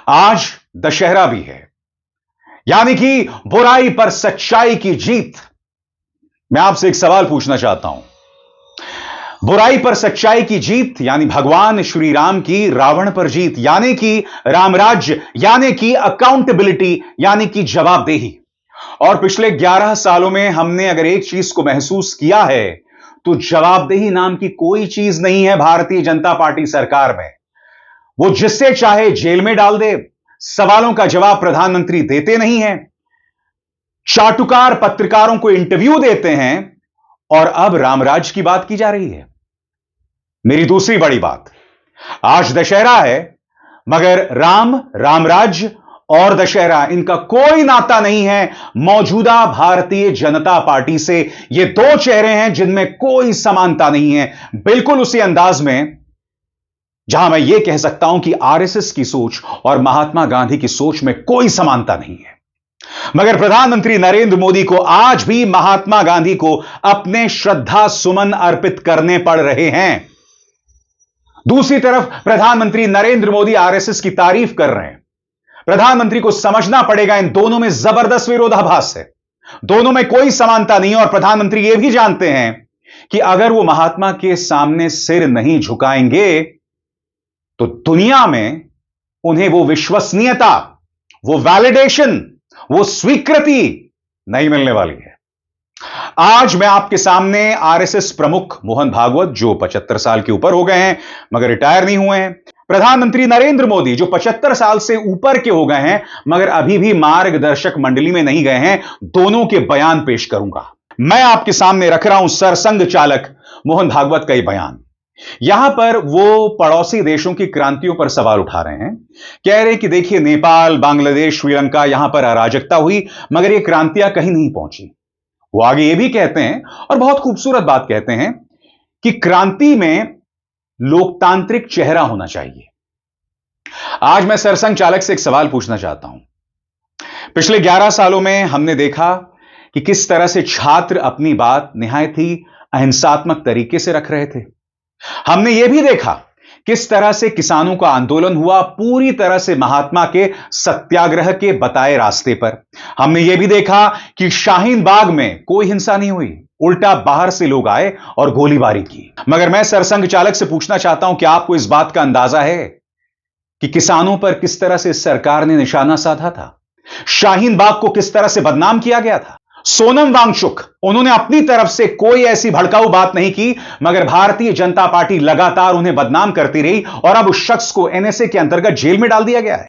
आज दशहरा भी है, यानी कि बुराई पर सच्चाई की जीत। मैं आपसे एक सवाल पूछना चाहता हूं। बुराई पर सच्चाई की जीत यानी भगवान श्री राम की रावण पर जीत, यानी कि रामराज्य, यानी कि अकाउंटेबिलिटी, यानी कि जवाबदेही। और पिछले 11 सालों में हमने अगर एक चीज को महसूस किया है तो जवाबदेही नाम की कोई चीज नहीं है भारतीय जनता पार्टी सरकार में। वो जिससे चाहे जेल में डाल दे, सवालों का जवाब प्रधानमंत्री देते नहीं हैं, चाटुकार पत्रकारों को इंटरव्यू देते हैं, और अब रामराज्य की बात की जा रही है। मेरी दूसरी बड़ी बात, आज दशहरा है, मगर रामराज्य और दशहरा इनका कोई नाता नहीं है मौजूदा भारतीय जनता पार्टी से। ये दो चेहरे हैं जिनमें कोई समानता नहीं है, बिल्कुल उसी अंदाज में जहां मैं यह कह सकता हूं कि आरएसएस की सोच और महात्मा गांधी की सोच में कोई समानता नहीं है। मगर प्रधानमंत्री नरेंद्र मोदी को आज भी महात्मा गांधी को अपने श्रद्धा सुमन अर्पित करने पड़ रहे हैं। दूसरी तरफ प्रधानमंत्री नरेंद्र मोदी आरएसएस की तारीफ कर रहे हैं। प्रधानमंत्री को समझना पड़ेगा, इन दोनों में जबरदस्त विरोधाभास है, दोनों में कोई समानता नहीं है। और प्रधानमंत्री यह भी जानते हैं कि अगर वो महात्मा के सामने सिर नहीं झुकाएंगे तो दुनिया में उन्हें वो विश्वसनीयता, वो वैलिडेशन, वो स्वीकृति नहीं मिलने वाली है। आज मैं आपके सामने आरएसएस प्रमुख मोहन भागवत, जो 75 साल के ऊपर हो गए हैं मगर रिटायर नहीं हुए हैं, प्रधानमंत्री नरेंद्र मोदी जो 75 साल से ऊपर के हो गए हैं मगर अभी भी मार्गदर्शक मंडली में नहीं गए हैं, दोनों के बयान पेश करूंगा। मैं आपके सामने रख रहा हूं सरसंघ चालक मोहन भागवत का यह बयान। यहां पर वो पड़ोसी देशों की क्रांतियों पर सवाल उठा रहे हैं, कह रहे हैं कि देखिए नेपाल, बांग्लादेश, श्रीलंका, यहां पर अराजकता हुई मगर ये क्रांतियां कहीं नहीं पहुंची। वो आगे ये भी कहते हैं और बहुत खूबसूरत बात कहते हैं कि क्रांति में लोकतांत्रिक चेहरा होना चाहिए। आज मैं सरसंघ चालक से एक सवाल पूछना चाहता हूं। पिछले 11 सालों में हमने देखा कि किस तरह से छात्र अपनी बात निहायत ही अहिंसात्मक तरीके से रख रहे थे। हमने यह भी देखा किस तरह से किसानों का आंदोलन हुआ पूरी तरह से महात्मा के सत्याग्रह के बताए रास्ते पर। हमने यह भी देखा कि शाहीन बाग में कोई हिंसा नहीं हुई, उल्टा बाहर से लोग आए और गोलीबारी की। मगर मैं सरसंघ चालक से पूछना चाहता हूं कि आपको इस बात का अंदाजा है कि किसानों पर किस तरह से सरकार ने निशाना साधा था, शाहीन बाग को किस तरह से बदनाम किया गया था। सोनम वांगचुक, उन्होंने अपनी तरफ से कोई ऐसी भड़काऊ बात नहीं की मगर भारतीय जनता पार्टी लगातार उन्हें बदनाम करती रही और अब उस शख्स को एनएसए के अंतर्गत जेल में डाल दिया गया है।